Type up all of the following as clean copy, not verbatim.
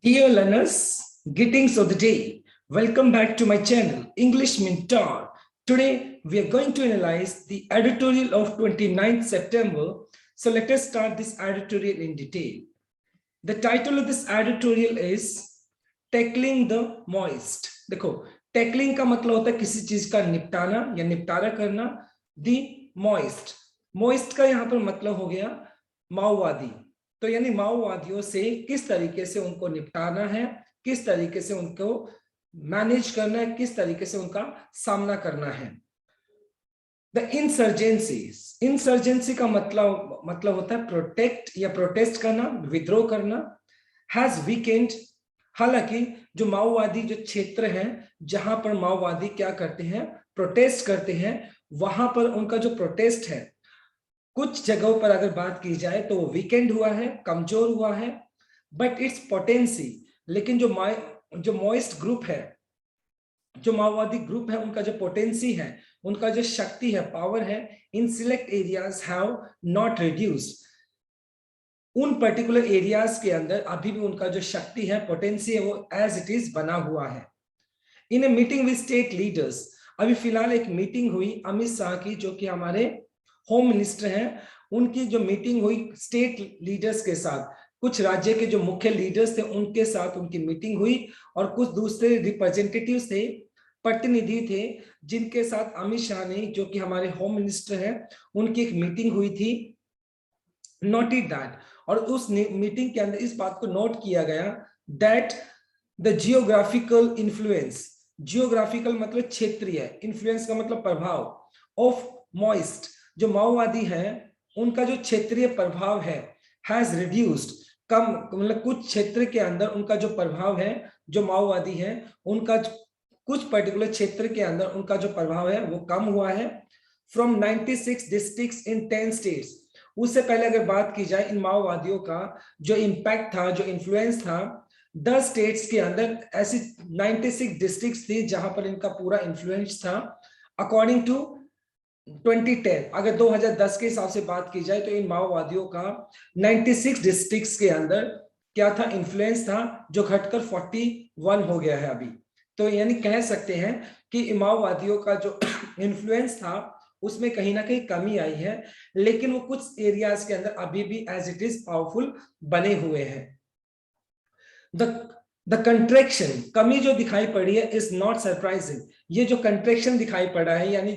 Dear learners, greetings of the day. Welcome back to my channel, English Mentor. Today, we are going to analyze the editorial of 29th September. So let us start this editorial in detail. The title of this editorial is Tackling the Moist. देखो, tackling का मतलब होता है किसी चीज का निपटाना या निपटारा करना. The moist. Moist का यहाँ पर मतलब हो गया माओवादी. तो यानी माओवादियों से किस तरीके से उनको निपटाना है, किस तरीके से उनको मैनेज करना है, किस तरीके से उनका सामना करना है. द इंसर्जेंसी का मतलब होता है प्रोटेक्ट या प्रोटेस्ट करना, विद्रोह करना. Has weekend. हालांकि जो माओवादी जो क्षेत्र हैं जहां पर माओवादी क्या करते हैं, प्रोटेस्ट करते हैं, वहां पर उनका जो प्रोटेस्ट है कुछ जगहों पर अगर बात की जाए तो वो वीकेंड हुआ है, कमजोर हुआ है. बट इट्स पोटेंसी, लेकिन जो मॉइस्ट ग्रुप है, जो माओवादी ग्रुप है, उनका जो पोटेंसी है, उनका जो शक्ति है, पावर है, in select areas have not reduced. उन पर्टिकुलर एरियाज के अंदर अभी भी उनका जो शक्ति है, पोटेंसी है, वो एज इट इज बना हुआ है. इन a meeting with state leaders, अभी फिलहाल एक मीटिंग हुई अमित शाह की, जो कि हमारे होम मिनिस्टर हैं, उनकी जो मीटिंग हुई स्टेट लीडर्स के साथ, कुछ राज्य के जो मुख्य लीडर्स थे उनके साथ उनकी मीटिंग हुई, और कुछ दूसरे रिप्रेजेंटेटिव्स थे, प्रतिनिधि थे, जिनके साथ अमित शाह ने, जो कि हमारे होम मिनिस्टर हैं, उनकी एक मीटिंग हुई थी. नोटेड दैट, और उस मीटिंग के अंदर इस बात को नोट किया गया that the geographical influence, geographical मतलब क्षेत्रीय, इन्फ्लुएंस का मतलब प्रभाव, ऑफ मॉइस्ट, जो माओवादी हैं उनका जो क्षेत्रीय प्रभाव है, हैज रिड्यूस्ड, कम, मतलब कुछ क्षेत्र के अंदर उनका जो प्रभाव है, जो माओवादी है उनका कुछ पर्टिकुलर क्षेत्र के अंदर उनका जो प्रभाव है वो कम हुआ है. From 96 districts in 10 states. उससे पहले अगर बात की जाए इन माओवादियों का जो इंपैक्ट था, जो इन्फ्लुएंस था, 10 स्टेट्स के अंदर ऐसी 96 डिस्ट्रिक्ट्स थी जहां पर इनका पूरा इन्फ्लुएंस था. अकॉर्डिंग टू 2010, अगर 2010 के हिसाब से बात की जाए तो इन माओवादियों का 96 डिस्ट्रिक्ट्स के अंदर क्या था, इन्फ्लुएंस था, जो घटकर 41 हो गया है अभी. तो यानी कह सकते हैं कि माओवादियों का जो इन्फ्लुएंस था उसमें कहीं ना कहीं कमी आई है, लेकिन वो कुछ एरियाज के अंदर अभी भी एज इट इज पावरफुल बने हुए हैं. द कंट्रैक्शन, कमी जो दिखाई पड़ी है, इज नॉट सरप्राइजिंग. ये जो कंट्रैक्शन दिखाई पड़ा है, यानी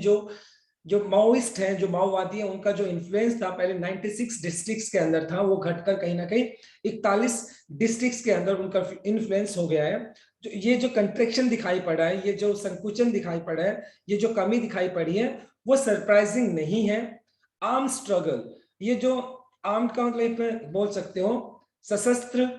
जो माओइस्ट हैं, जो माओवादी हैं, उनका जो इन्फ्लुएंस था पहले 96 डिस्ट्रिक्ट्स के अंदर था, वो घटकर कहीं ना कहीं 41 डिस्ट्रिक्ट्स के अंदर उनका इन्फ्लुएंस हो गया है. ये जो कंट्रैक्शन दिखाई पड़ा है, ये जो संकुचन दिखाई पड़ा है, ये जो कमी दिखाई पड़ी है, वो सरप्राइजिंग नहीं है. आर्म स्ट्रगल, ये जो आर्म का मतलब बोल सकते हो सशस्त्र,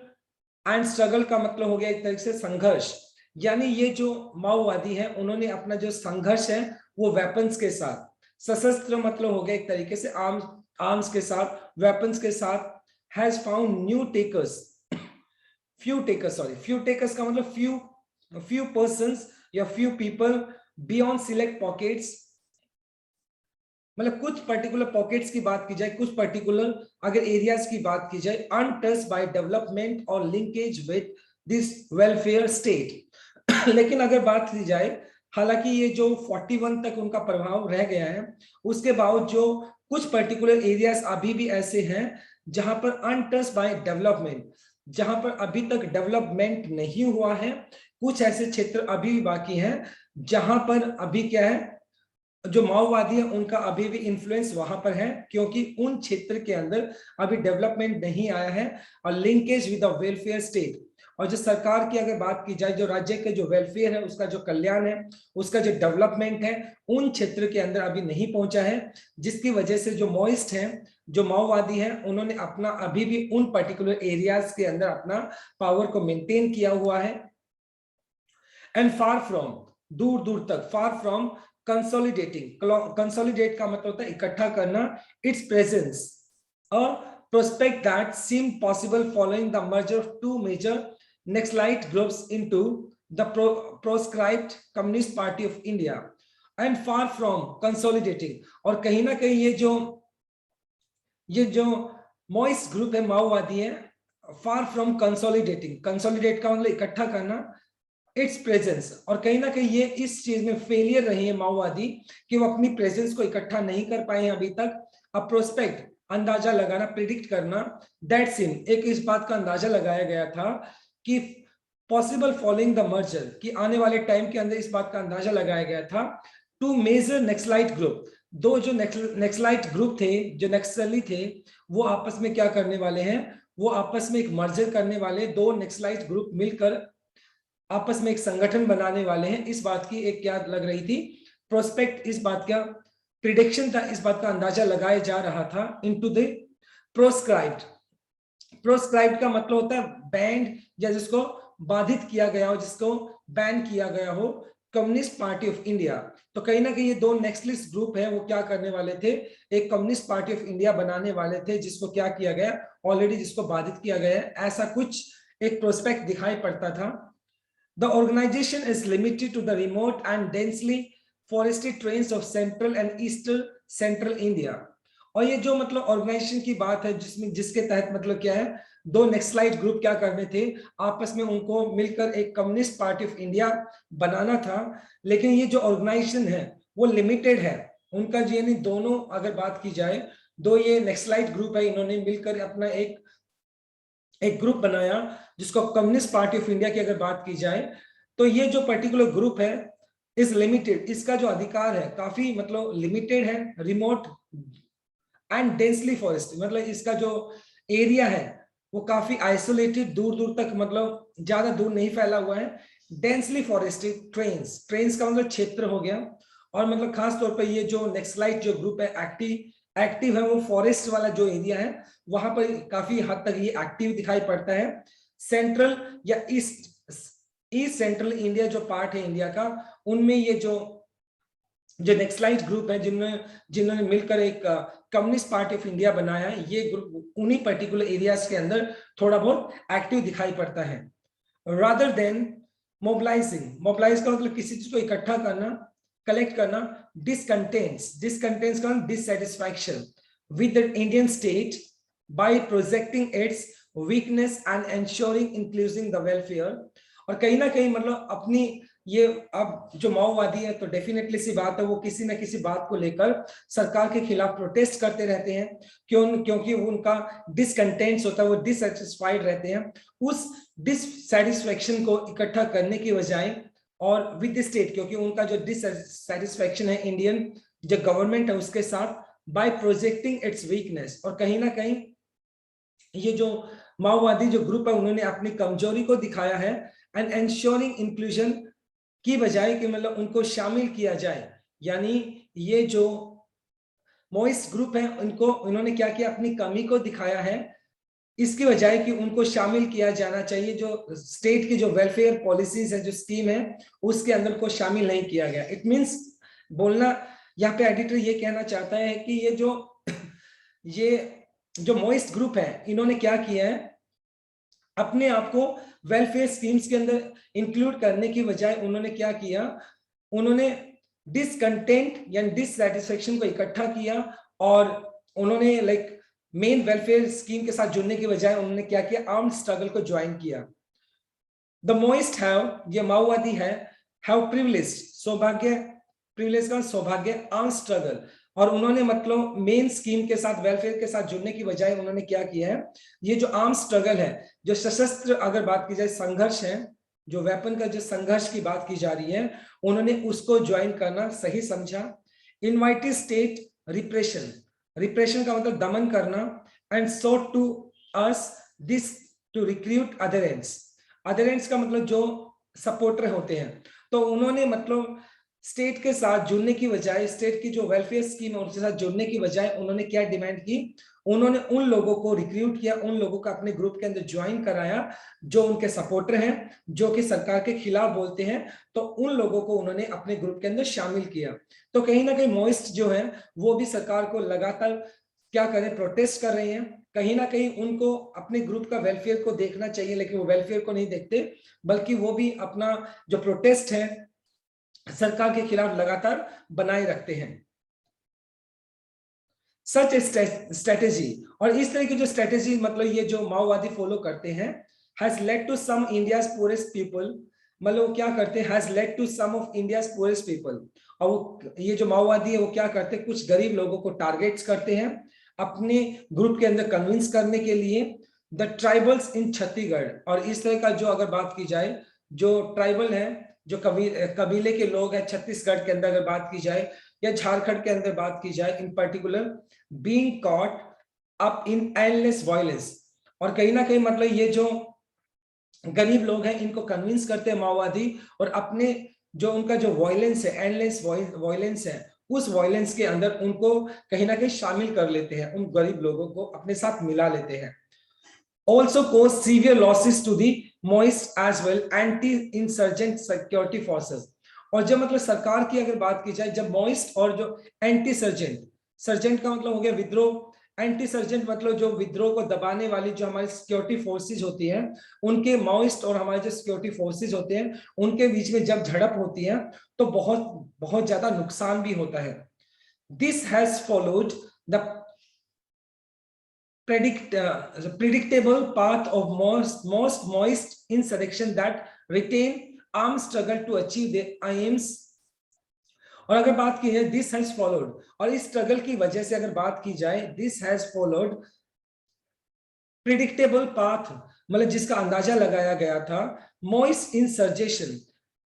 एंड स्ट्रगल का मतलब हो गया एक तरीके से संघर्ष. यानी ये जो माओवादी है उन्होंने अपना जो संघर्ष है वो वेपन्स के साथ, सशस्त्र मतलब हो गया एक तरीके से आर्म्स के साथ, वेपन्स के साथ, has found new takers, few takers का मतलब फ्यू पर्संस या few people beyond select pockets. मतलब कुछ पर्टिकुलर पॉकेट्स की बात की जाए, कुछ पर्टिकुलर अगर एरियाज की बात की जाए, अनटच्ड बाय डेवलपमेंट और linkage with this welfare state. लेकिन अगर बात की जाए, हालांकि ये जो 41 तक उनका प्रभाव रह गया है, उसके बावजूद जो कुछ पर्टिकुलर एरियाज अभी भी ऐसे हैं जहां पर अनटच्ड बाय डेवलपमेंट, जहां पर अभी तक डेवलपमेंट नहीं हुआ है, कुछ ऐसे क्षेत्र अभी भी बाकी हैं जहां पर अभी क्या है, जो माओवादी है उनका अभी भी इन्फ्लुएंस वहां पर है, क्योंकि उन क्षेत्र के अंदर अभी डेवलपमेंट नहीं आया है, और linkage with the welfare state, और जो सरकार की अगर बात की जाए, जो राज्य के जो वेलफेयर है, उसका जो कल्याण है, उसका जो डेवलपमेंट है, उन क्षेत्र के अंदर अभी नहीं पहुंचा है, जिसकी वजह से जो मॉइस्ट हैं, जो माओवादी हैं, उन्होंने अपना अभी भी उन पर्टिकुलर एरियाज के अंदर अपना पावर को मेंटेन किया हुआ है. एंड फार फ्रॉम, दूर दूर तक, फार फ्रॉम कंसोलिडेटिंग, कंसोलिडेट का मतलब होता है इकट्ठा करना, it's presence, a prospect that seemed possible following the merger of two major Naxalite groups into the proscribed Communist Party of India, and far from consolidating. और कहीं ना कहीं ये जो मॉइस्ट ग्रुप है, माओवादी है, फार फ्रॉम कंसोलिडेटिंग, कंसोलिडेट का मतलब इकट्ठा करना, इट्स प्रेजेंस, और कहीं ना कहीं ये इस चीज में फेलियर रही है माओवादी कि वो अपनी प्रेजेंस को इकट्ठा नहीं कर पाए अभी तक। अब प्रोस्पेक्ट, अंदाजा लगाना, प्रिडिक्ट करना, दैट सीन, एक इस बात का अंदाजा लगाया गया था कि पॉसिबल फॉलोइंग द मर्जर, कि आने वाले टाइम के अंदर इस बात का अंदाजा लगाया गया था टू मेजर नक्सलाइट ग्रुप, दो जो नक्सलाइट ग्रुप थे, जो नक्सली थे, वो आपस में क्या करने वाले हैं, वो आपस में एक मर्जर करने वाले, दो नक्सलाइट ग्रुप मिलकर आपस में एक संगठन बनाने वाले हैं। इस बात की एक क्या लग रही थी, प्रोस्पेक्ट, इस बात का प्रिडिक्शन था, इस बात का अंदाजा लगाया जा रहा था इनटू द प्रोस्क्राइब्ड। प्रोस्क्राइब्ड का मतलब होता है बैंड, या जिसको बाधित किया गया हो, जिसको बैन किया गया हो, कम्युनिस्ट पार्टी ऑफ इंडिया। तो कहीं ना कहीं ये दो नेक्सलिस्ट ग्रुप है, वो क्या करने वाले थे, एक कम्युनिस्ट पार्टी ऑफ इंडिया बनाने वाले थे, जिसको क्या किया गया ऑलरेडी, जिसको बाधित किया गया है, ऐसा कुछ एक प्रोस्पेक्ट दिखाई पड़ता था। The organization is limited to the remote and densely forested terrains of central and eastern central India। और ये जो मतलब ऑर्गेनाइजेशन की बात है, जिसमें जिसके तहत मतलब क्या है, दो नेक्सलाइट ग्रुप क्या करने थे, आपस में उनको मिलकर एक कम्युनिस्ट पार्टी ऑफ इंडिया बनाना था। लेकिन ये जो ऑर्गेनाइजेशन है वो लिमिटेड है उनका, जी यानी दोनों अगर बात की जाए, दो ये नेक्सलाइट ग्रुप है, इन्होंने मिलकर अपना एक ग्रुप बनाया जिसको कम्युनिस्ट पार्टी ऑफ इंडिया की अगर बात की जाए, तो ये जो पर्टिकुलर ग्रुप है इज लिमिटेड, इसका जो अधिकार है काफी मतलब लिमिटेड है, रिमोट एंड डेंसली फॉरेस्ट, मतलब इसका जो एरिया है वो काफी आइसोलेटेड, दूर दूर तक, मतलब ज्यादा दूर नहीं फैला हुआ है। डेंसली फॉरेस्टेड ट्रेन्स, ट्रेन्स का मतलब क्षेत्र हो गया, और मतलब खास तौर पर ये जो नेक्सलाइट जो ग्रुप है एक्टिव है, वो फॉरेस्ट वाला जो एरिया है वहां पर काफी हद तक ये एक्टिव दिखाई पड़ता है। सेंट्रल या ईस्ट सेंट्रल इंडिया जो पार्ट है इंडिया का, उनमें ये जो नेक्सलाइट ग्रुप है, जिन्होंने मिलकर एक कम्युनिस्ट पार्टी ऑफ इंडिया बनाया है, ये ग्रुप उन्हीं पर्टिकुलर एरियाज के अंदर थोड़ा बहुत एक्टिव दिखाई पड़ता है। रादर देन मोबिलाइजिंग, मोबिलाइज का मतलब किसी चीज को इकट्ठा करना, कलेक्ट करना, डिसकंटेंट्स का dissatisfaction with the Indian state by projecting it's weakness and ensuring including the welfare. और कहीं ना कहीं मतलब अपनी ये, अब जो माओवादी है तो डेफिनेटली सी बात है, वो किसी ना किसी बात को लेकर सरकार के खिलाफ प्रोटेस्ट करते रहते हैं, क्योंकि उनका डिसकंटेंट्स होता है, वो डिससेटिस्फाइड रहते हैं। उस डिससेटिस्फैक्शन को इकट्ठा करने की बजाय, और विद स्टेट, क्योंकि उनका जो डिससेटिस्फैक्शन है इंडियन जो गवर्नमेंट है उसके साथ, बाय प्रोजेक्टिंग इट्स वीकनेस, और कहीं ना कहीं ये जो माओवादी जो ग्रुप है उन्होंने अपनी कमजोरी को दिखाया है, एंड एंश्योरिंग इंक्लूजन की बजाय कि मतलब उनको शामिल किया जाए, यानी ये जो मॉइस्ट ग्रुप है उनको उन्होंने क्या किया, अपनी कमी को दिखाया है, इसकी बजाय कि उनको शामिल किया जाना चाहिए, जो स्टेट की जो वेलफेयर पॉलिसीज है, जो स्कीम है, उसके अंदर को शामिल नहीं किया गया। इट मींस बोलना, यहाँ पे एडिटर ये कहना चाहता है कि ये जो मॉइस्ट ग्रुप है इन्होंने क्या किया है, अपने आप को वेलफेयर स्कीम्स के अंदर इंक्लूड करने की बजाय उन्होंने क्या किया, उन्होंने डिसकंटेंट या डिससैटिस्फैक्शन को इकट्ठा किया, और उन्होंने लाइक मेन वेलफेयर स्कीम के साथ जुड़ने की बजाय उन्होंने क्या किया, आर्म्ड स्ट्रगल को ज्वाइन किया। द मोइस्ट हैव, ये माओवादी है, हैव प्रिविलेज, सौभाग्य, प्रिविलेज का सौभाग्य, आर्म्ड स्ट्रगल, और उन्होंने मतलब मेन स्कीम के साथ वेलफेयर के साथ जुड़ने की बजाय उन्होंने क्या किया है, ये जो आर्म स्ट्रगल है, जो सशस्त्र अगर बात की जाए संघर्ष है, जो वेपन का जो संघर्ष की बात की जा रही है, उन्होंने उसको ज्वाइन करना सही समझा। इनवाइटेड स्टेट रिप्रेशन, रिप्रेशन का मतलब दमन करना, and sought to us this to recruit adherents, adherents का मतलब जो सपोर्टर होते हैं, तो उन्होंने मतलब स्टेट के साथ जुड़ने की बजाय, स्टेट की जो वेलफेयर स्कीम है उसके साथ जुड़ने की बजाय उन्होंने क्या डिमांड की, उन्होंने उन लोगों को रिक्रूट किया, उन लोगों को अपने ग्रुप के अंदर ज्वाइन कराया जो उनके सपोर्टर हैं, जो कि सरकार के खिलाफ बोलते हैं, तो उन लोगों को उन्होंने अपने ग्रुप के अंदर शामिल किया। तो कहीं ना कहीं मॉइस्ट जो है वो भी सरकार को लगातार क्या करें, प्रोटेस्ट कर रहे हैं, कहीं ना कहीं उनको अपने ग्रुप का वेलफेयर को देखना चाहिए, लेकिन वो वेलफेयर को नहीं देखते, बल्कि वो भी अपना जो प्रोटेस्ट है सरकार के खिलाफ लगातार बनाए रखते हैं। Such a strategy और इस तरह की जो स्ट्रेटेजी मतलब ये जो माओवादी फॉलो करते हैं has led to some India's poorest people, मतलब वो क्या करते हैं has led to some of India's poorest people, और वो ये जो माओवादी है वो क्या करते हैं, कुछ गरीब लोगों को टारगेट्स करते हैं अपने ग्रुप के अंदर कन्विंस करने के लिए। द ट्राइबल्स इन छत्तीसगढ़, और इस तरह का जो अगर बात की जाए जो ट्राइबल है, जो कबीले के लोग हैं छत्तीसगढ़ के अंदर अगर बात की जाए या झारखंड के अंदर बात की जाए इन particular, being caught up in endless violence, और कहीं ना कहीं मतलब ये जो गरीब लोग हैं इनको कन्विंस करते हैं माओवादी, और अपने जो उनका जो वायलेंस है, एंडलेस वायलेंस है, उस वायलेंस के अंदर उनको कहीं ना कहीं शामिल कर लेते हैं, उन गरीब लोगों को अपने साथ मिला लेते हैं। Also cause severe losses to the Maoist as well anti-insurgent security forces, और जब मतलब सरकार की अगर बात की जाए, जब माओइस्ट और जो एंटी सर्जेंट, सर्जेंट का मतलब हो गया विद्रोह, एंटी सर्जेंट मतलब जो विद्रोह को दबाने वाली जो हमारी सिक्योरिटी फोर्सेज होती हैं, उनके माओइस्ट और हमारे जो सिक्योरिटी फोर्सेज होते हैं उनके बीच में जब झड़प होती है तो बहुत बहुत ज्यादा नुकसान भी होता है। This has followed the predictable path of most Maoist insurrection that retain armed struggle to achieve their aims। और अगर बात की है दिस हैज फॉलोड, और इस स्ट्रगल की वजह से अगर बात की जाए, this has followed predictable path, मतलब जिसका अंदाजा लगाया गया था, मोइस्ट इंसर्जेशन,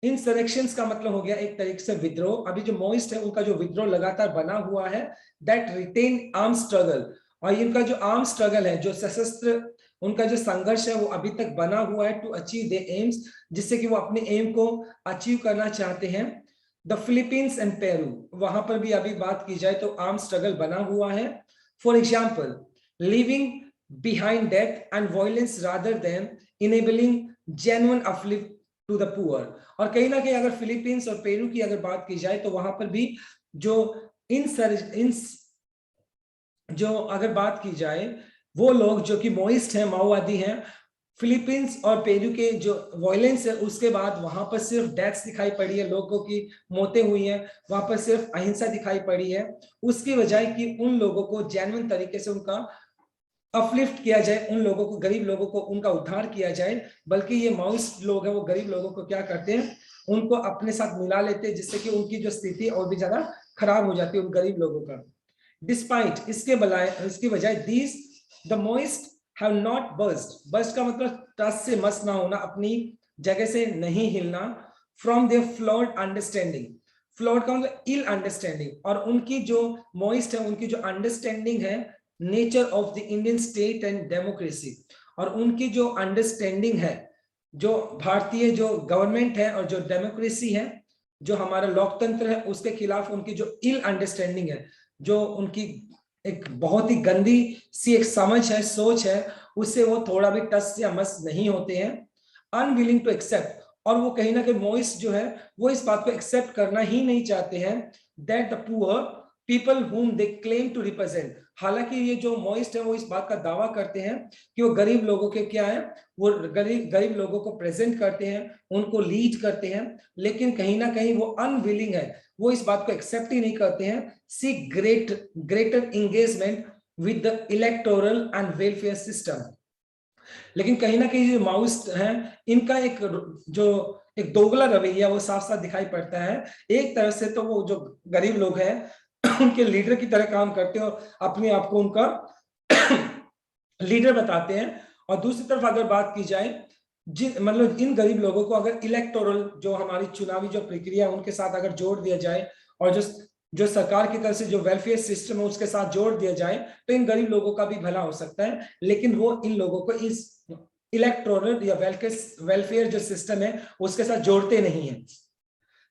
इंसरेक्शंस का मतलब हो गया एक तरीके से विद्रोह। अभी जो मोइस्ट है उनका जो विद्रोह लगातार बना हुआ है, दैट रिटेन आर्म स्ट्रगल, और इनका जो आर्म स्ट्रगल है, जो सशस्त्र उनका जो संघर्ष है वो अभी तक बना हुआ है, टू अचीव द एम्स, जिससे कि वो अपने एम को अचीव करना चाहते हैं। द फिलीपींस एंड पेरू, वहां पर भी अभी बात की जाए तो आर्म स्ट्रगल बना हुआ है। For example, living behind death and violence rather than enabling genuine uplift to the poor। और कहीं ना कहीं अगर फिलीपींस और पेरू की अगर बात की जाए तो वहां पर भी जो जो अगर बात की जाए वो लोग जो कि मोइस्ट हैं, माओवादी हैं, फिलीपींस और पेरू के जो वायलेंस है उसके बाद वहां पर सिर्फ डेथ्स दिखाई पड़ी है, लोगों की मौतें हुई हैं, वहां पर सिर्फ अहिंसा दिखाई पड़ी है, उसकी बजाय कि उन लोगों को जेन्युइन तरीके से उनका अपलिफ्ट किया जाए, उन लोगों को, गरीब लोगों को उनका उद्धार किया जाए, बल्कि ये माओइस्ट लोग हैं वो गरीब लोगों को क्या करते हैं, उनको अपने साथ मिला लेते हैं, जिससे कि उनकी जो स्थिति और भी ज्यादा खराब हो जाती है उन गरीब लोगों का। डिस्पाइट, इसके बजाय these the moist have not burst, burst का मतलब टस से मस ना होना, अपनी जगह से नहीं हिलना, from there flawed understanding, flawed का मतलब इल अंडरस्टैंडिंग, और उनकी जो मोइस्ट है उनकी जो अंडरस्टैंडिंग है nature of the Indian state and democracy, और उनकी जो अंडरस्टैंडिंग है जो भारतीय जो गवर्नमेंट है और जो डेमोक्रेसी है, जो हमारा लोकतंत्र है, उसके खिलाफ उनकी जो इल अंडरस्टैंडिंग है, जो उनकी एक बहुत ही गंदी सी एक समझ है, सोच है, उससे वो थोड़ा भी टस या मस नहीं होते हैं। अनविलिंग टू एक्सेप्ट, और वो कहीं ना कहीं मोइस्ट जो है वो इस बात को एक्सेप्ट करना ही नहीं चाहते हैं, that the poor people whom they claim to represent, हालांकि ये जो मोइस्ट है वो इस बात का दावा करते हैं कि वो गरीब लोगों के क्या है, वो गरीब लोगों को प्रेजेंट करते हैं, उनको लीड करते हैं, लेकिन कहीं ना कहीं वो अनविलिंग है, वो इस बात को एक्सेप्ट ही नहीं करते हैं, see greater engagement with the electoral and welfare system. लेकिन कहीं ना कहीं जो माओइस्ट हैं इनका एक दोगला रवैया वो साफ साफ दिखाई पड़ता है। एक तरफ से तो वो जो गरीब लोग हैं उनके लीडर की तरह काम करते हैं और अपने आप को उनका लीडर बताते हैं, और दूसरी तरफ अगर बात की जाए जिन मतलब इन गरीब लोगों को अगर इलेक्टोरल जो हमारी चुनावी जो प्रक्रिया है उनके साथ अगर जोड़ दिया जाए, और जो सरकार की तरफ से जो वेलफेयर सिस्टम है उसके साथ जोड़ दिया जाए, तो इन गरीब लोगों का भी भला हो सकता है, लेकिन वो इन लोगों को इस इलेक्टोरल या वेलफेयर जो सिस्टम है उसके साथ जोड़ते नहीं है।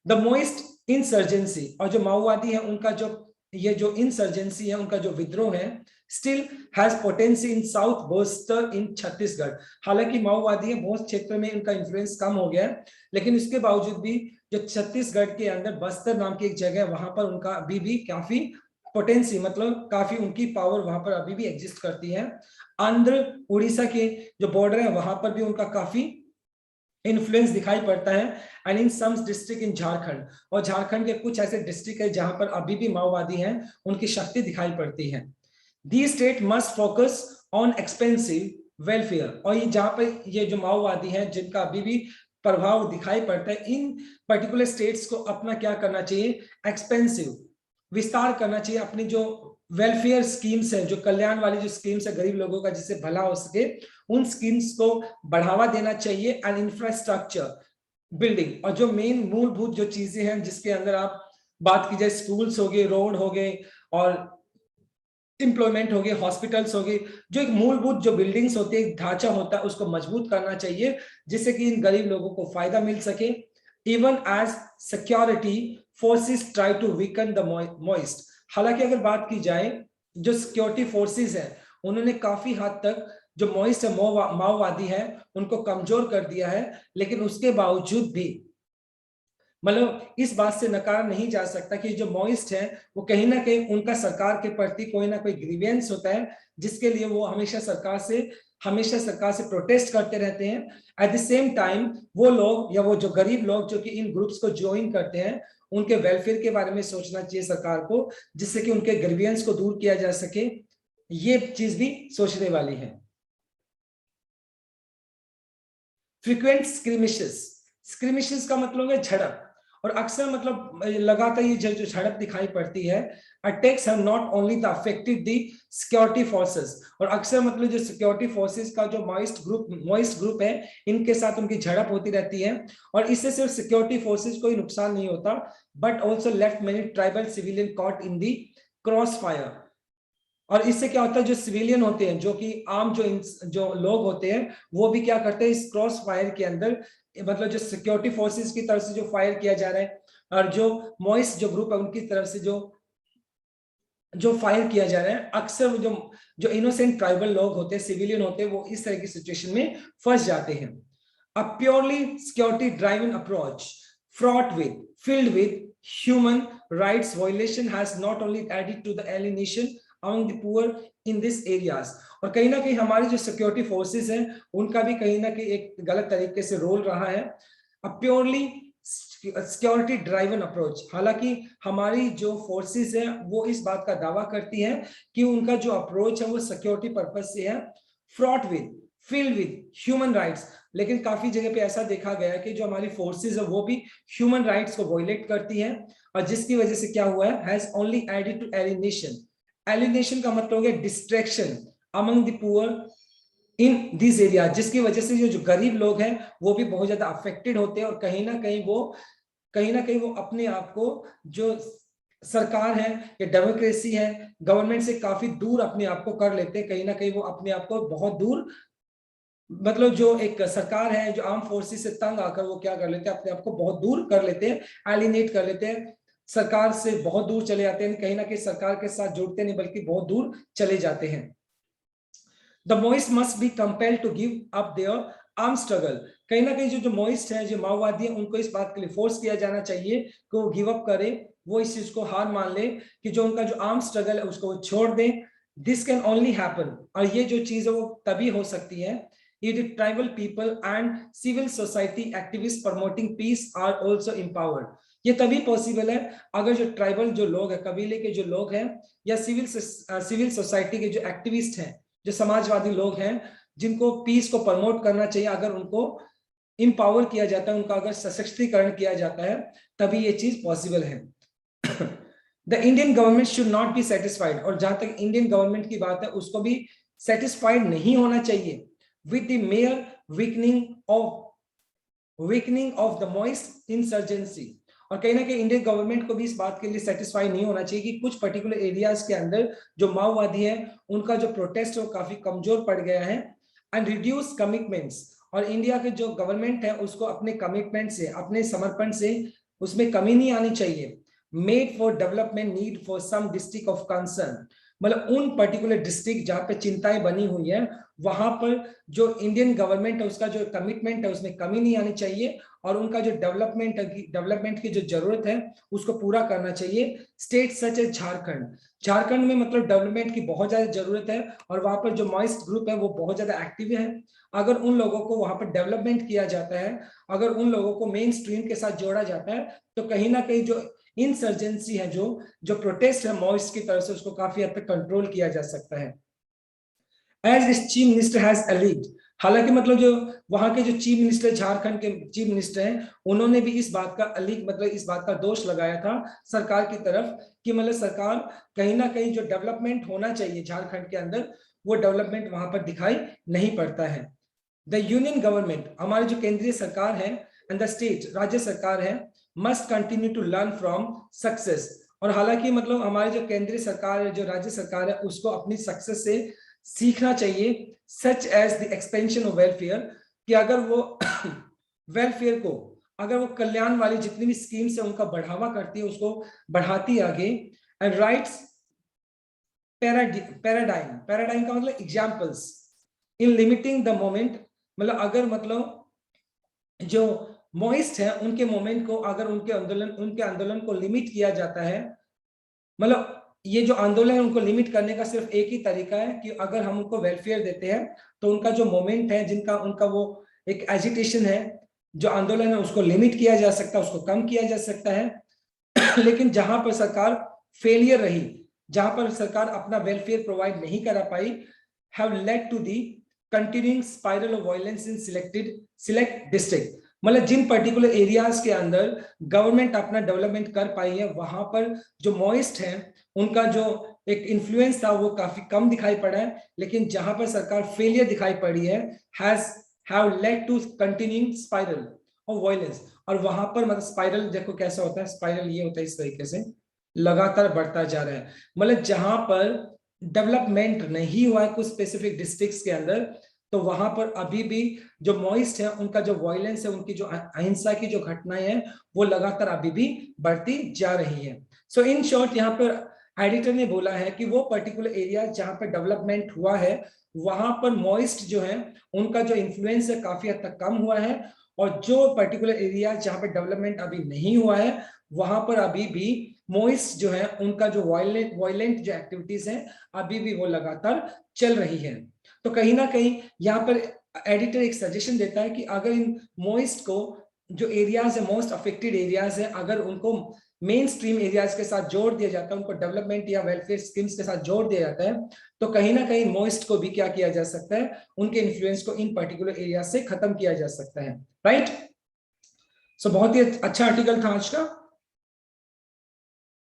द मोइस्ट इंसर्जेंसी, और जो माओवादी है उनका ये जो इंसर्जेंसी है, उनका जो विद्रोह है, still has potency in south Bastar in Chhattisgarh, हालांकि माओवादी है बहुत क्षेत्र में इनका इन्फ्लुएंस कम हो गया है, लेकिन इसके बावजूद भी जो छत्तीसगढ़ के अंदर बस्तर नाम की एक जगह है वहां पर उनका अभी भी काफी पोटेंसी, मतलब काफी उनकी पावर वहां पर अभी भी एग्जिस्ट करती है। आंध्र उड़ीसा के जो बॉर्डर है वहां पर भी उनका काफी इन्फ्लुएंस दिखाई पड़ता है, and in some district in Jharkhand, और झारखंड के कुछ ऐसे डिस्ट्रिक्ट है जहां पर अभी भी माओवादी हैं, उनकी शक्ति दिखाई पड़ती है। दी state must focus on expensive welfare. और ये जहां पर ये जो माओवादी हैं जिनका अभी भी प्रभाव दिखाई पड़ता है, इन पर्टिकुलर स्टेट्स को अपना क्या करना चाहिए, एक्सपेंसिव विस्तार करना चाहिए। अपनी जो वेलफेयर स्कीम्स है, जो कल्याण वाली जो स्कीम्स है गरीब लोगों का, जिससे भला हो सके, उन स्कीम्स को बढ़ावा देना चाहिए। एंड इंफ्रास्ट्रक्चर बिल्डिंग, और जो मेन मूलभूत जो चीजें हैं जिसके अंदर आप बात की जाए, स्कूल्स हो गए, रोड हो गए, और एम्प्लॉयमेंट हो गए, हॉस्पिटल्स हो गए, जो एक मूलभूत जो बिल्डिंग्स होती है, ढांचा होता है, उसको मजबूत करना चाहिए जिससे कि इन गरीब लोगों को फायदा मिल सके। Even as security forces try to weaken the Maoist. हालांकि अगर बात की जाए, जो सिक्योरिटी फोर्सेस है उन्होंने काफी हद तक जो मॉइस्ट है, माओवादी है, उनको कमजोर कर दिया है। लेकिन उसके बावजूद भी मतलब इस बात से नकारा नहीं जा सकता कि जो मॉइस्ट है वो कहीं ना कहीं उनका सरकार के प्रति कोई ना कोई ग्रीवेंस होता है, जिसके लिए वो हमेशा सरकार से प्रोटेस्ट करते रहते हैं। एट द सेम टाइम वो लोग या वो जो गरीब लोग जो कि इन ग्रुप्स को ज्वाइन करते हैं, उनके वेलफेयर के बारे में सोचना चाहिए सरकार को, जिससे कि उनके ग्रीवेंस को दूर किया जा सके। ये चीज भी सोचने वाली है। फ्रीक्वेंट स्क्रिमिशेस का मतलब है झड़प, और अक्सर मतलब लगातार ये जो झड़प दिखाई पड़ती है। Attacks have not only the affected the security forces, और अक्सर मतलब जो सिक्योरिटी फोर्सेस का जो मॉइस्ट ग्रुप है, इनके साथ उनकी झड़प होती रहती है। और इससे सिर्फ सिक्योरिटी फोर्सेस को ही नुकसान नहीं होता, but also left many tribal civilian caught in the cross fire. और इससे क्या होता है, जो सिविलियन होते हैं, जो कि आम जो लोग होते हैं, वो भी क्या करते हैं, इस क्रॉस फायर के अंदर, मतलब जो सिक्योरिटी फोर्सेस की तरफ से जो फायर किया जा रहा है, और जो मॉइस्ट जो ग्रुप है उनकी तरफ से जो जो फायर किया जा रहा है, अक्सर जो जो इनोसेंट ट्राइबल लोग होते हैं, सिविलियन होते हैं, वो इस तरह की सिचुएशन में फंस जाते हैं। A purely security driven approach fraught with filled with human rights violation has not only added to the alienation among the poor in these areas, और कहीं ना कहीं हमारी जो सिक्योरिटी फोर्सेस हैं उनका भी कहीं ना कहीं एक गलत तरीके से रोल रहा है। A purely security driven approach, हालांकि हमारी जो फोर्सेस है वो इस बात का दावा करती है कि उनका जो अप्रोच है वो सिक्योरिटी पर्पज से है, fraught with filled with human rights. लेकिन काफी जगह पे ऐसा देखा गया है कि जो हमारी फोर्सेस है वो भी ह्यूमन राइट्स को वायलेट करती है, और जिसकी वजह से क्या हुआ है, has only added to alienation. Alienation का मतलब हो गया distraction among the poor in this area, जिसकी वजह से जो गरीब लोग हैं वो भी बहुत ज्यादा अफेक्टेड होते हैं, और कहीं ना कहीं वो अपने आप को जो सरकार है या डेमोक्रेसी है, गवर्नमेंट से काफी दूर अपने आप को कर लेते हैं। कहीं ना कहीं वो अपने आप को बहुत दूर, मतलब जो एक सरकार है, जो आर्म फोर्सेस से तंग आकर वो क्या कर लेते हैं, अपने आप को बहुत दूर कर लेते हैं, एलिनेट कर लेते हैं, सरकार से बहुत दूर चले जाते हैं। कहीं ना कहीं सरकार के साथ जुड़ते नहीं बल्कि बहुत दूर चले जाते हैं। The Maoist must be compelled to give up their arm struggle, कहीं ना कहीं जो मॉइस्ट है, जो माओवादी है, उनको इस बात के लिए फोर्स किया जाना चाहिए कि वो गिव अप करे, वो इस चीज को हार मान ले कि जो उनका जो आर्म स्ट्रगल है उसको वो छोड़ दें। दिस कैन ओनली हैपन, और ये जो चीज है वो तभी हो सकती है if the tribal people and civil society activists promoting peace are also empowered। ये तभी पॉसिबल है अगर जो ट्राइबल जो लोग हैं, कबीले के जो लोग हैं, या सिविल सोसाइटी के जो एक्टिविस्ट हैं, जो समाजवादी लोग हैं, जिनको पीस को प्रमोट करना चाहिए, अगर उनको इंपावर किया जाता है, उनका अगर सशक्तिकरण किया जाता है, तभी ये चीज पॉसिबल है। The Indian government should not be satisfied, और जहां तक इंडियन गवर्नमेंट की बात है उसको भी सेटिस्फाइड नहीं होना चाहिए with the mere weakening of the moist insurgency। और कहीं ना कहीं इंडियन गवर्नमेंट को भी इस बात के लिए सेटिस्फाई नहीं होना चाहिए कि कुछ पर्टिकुलर एरियाज के अंदर जो माओवादी है उनका जो प्रोटेस्ट है वो काफी कमजोर पड़ गया है। एंड रिड्यूस कमिटमेंट्स, और इंडिया के जो गवर्नमेंट है उसको अपने कमिटमेंट से, अपने समर्पण से उसमें कमी नहीं आनी चाहिए। Made for development need for some district of concern, मतलब उन पर्टिकुलर डिस्ट्रिक्ट जहां पे चिंताएं बनी हुई है, वहां पर जो इंडियन गवर्नमेंट है उसका जो कमिटमेंट है उसमें कमी नहीं आनी चाहिए, और उनका जो डेवलपमेंट की जो जरूरत है उसको पूरा करना चाहिए। स्टेट सच एज झारखंड में मतलब डेवलपमेंट की बहुत ज्यादा जरूरत है, और वहां पर जो मॉइस्ट ग्रुप है वो बहुत ज्यादा एक्टिव है। अगर उन लोगों को वहां पर डेवलपमेंट किया जाता है, अगर उन लोगों को मेन स्ट्रीम के साथ जोड़ा जाता है, तो कहीं ना कहीं जो इंसर्जेंसी है, जो प्रोटेस्ट है मॉइस्ट की तरफ से, उसको काफी हद तक कंट्रोल किया जा सकता है। As this chief minister has alleged, हालांकि मतलब जो वहां के जो चीफ मिनिस्टर, झारखंड के चीफ मिनिस्टर हैं, उन्होंने भी इस बात का मतलब इस बात का दोष लगाया था सरकार की तरफ कि मतलब सरकार कहीं ना कहीं जो डेवलपमेंट होना चाहिए झारखंड के अंदर, वो डेवलपमेंट वहां पर दिखाई नहीं पड़ता है। द यूनियन गवर्नमेंट, हमारी जो केंद्रीय सरकार है, एंड द स्टेट, राज्य सरकार है, must continue to learn from success. और हालांकि मतलब हमारी जो केंद्रीय सरकार है, जो राज्य सरकार है, उसको अपनी सक्सेस से सीखना चाहिए, such as the expansion of welfare, कि अगर वो वेलफेयर को, अगर वो कल्याण वाली जितनी भी स्कीम्स है उनका बढ़ावा करती है, उसको बढ़ाती आगे। एंड राइट्स पैराडाइम, पैराडाइम का मतलब examples in limiting the moment, मतलब अगर मतलब जो मॉइस्ट है उनके मोमेंट को, अगर उनके आंदोलन को लिमिट किया जाता है, मतलब ये जो आंदोलन है उनको लिमिट करने का सिर्फ एक ही तरीका है कि अगर हम उनको वेलफेयर देते हैं तो उनका जो मोमेंट है, जिनका उनका वो एक एजिटेशन है, जो आंदोलन है, उसको लिमिट किया जा सकता है, उसको कम किया जा सकता है। लेकिन जहां पर सरकार फेलियर रही, जहां पर सरकार अपना वेलफेयर प्रोवाइड नहीं करा पाई, have led to the continuing spiral of violence in select district, मतलब जिन पर्टिकुलर एरियाज के अंदर गवर्नमेंट अपना डेवलपमेंट कर पाई है, वहां पर जो मॉइस्ट है उनका जो एक इन्फ्लुएंस था वो काफी कम दिखाई पड़ा है। लेकिन जहां पर सरकार फेलियर दिखाई पड़ी है, have led to continuing spiral of violence. और वहां पर मतलब स्पाइरल देखो कैसा होता है, स्पाइरल ये होता है इस तरीके से, लगातार बढ़ता जा रहा है। मतलब जहां पर डेवलपमेंट नहीं हुआ है कुछ स्पेसिफिक डिस्ट्रिक्ट्स के अंदर, तो वहां पर अभी भी जो मॉइस्ट है उनका जो वायलेंस है, उनकी जो अहिंसा की जो घटनाएं हैं, वो लगातार अभी भी बढ़ती जा रही है। सो इन शॉर्ट, यहाँ पर एडिटर ने बोला है कि वो पर्टिकुलर एरिया जहां पर डेवलपमेंट हुआ है, वहां पर मॉइस्ट जो है उनका जो इन्फ्लुएंस है काफी हद तक कम हुआ है, और जो पर्टिकुलर एरिया जहां पर डेवलपमेंट अभी नहीं हुआ है, वहां पर अभी भी मॉइस्ट जो है उनका जो वायलेंट जो एक्टिविटीज हैं अभी भी वो लगातार चल रही है। तो कहीं ना कहीं यहाँ पर एडिटर एक सजेशन देता है कि अगर इन मॉइस्ट को, जो एरियाज है मोस्ट अफेक्टेड एरियाज है, अगर उनको मेन स्ट्रीम एरियाज के साथ जोड़ दिया जाता है, उनको डेवलपमेंट या वेलफेयर स्कीम्स के साथ जोड़ दिया जाता है, तो कहीं ना कहीं मॉइस्ट को भी क्या किया जा सकता है, उनके इन्फ्लुएंस को इन पर्टिकुलर एरिया से खत्म किया जा सकता है। राइट, सो बहुत ही अच्छा आर्टिकल था आज का।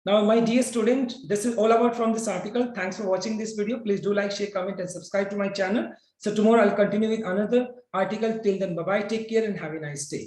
Now, my dear student, this is all about from this article. Thanks for watching this video. Please do like, share, comment, and subscribe to my channel. So tomorrow I'll continue with another article. Till then, bye-bye. Take care and have a nice day.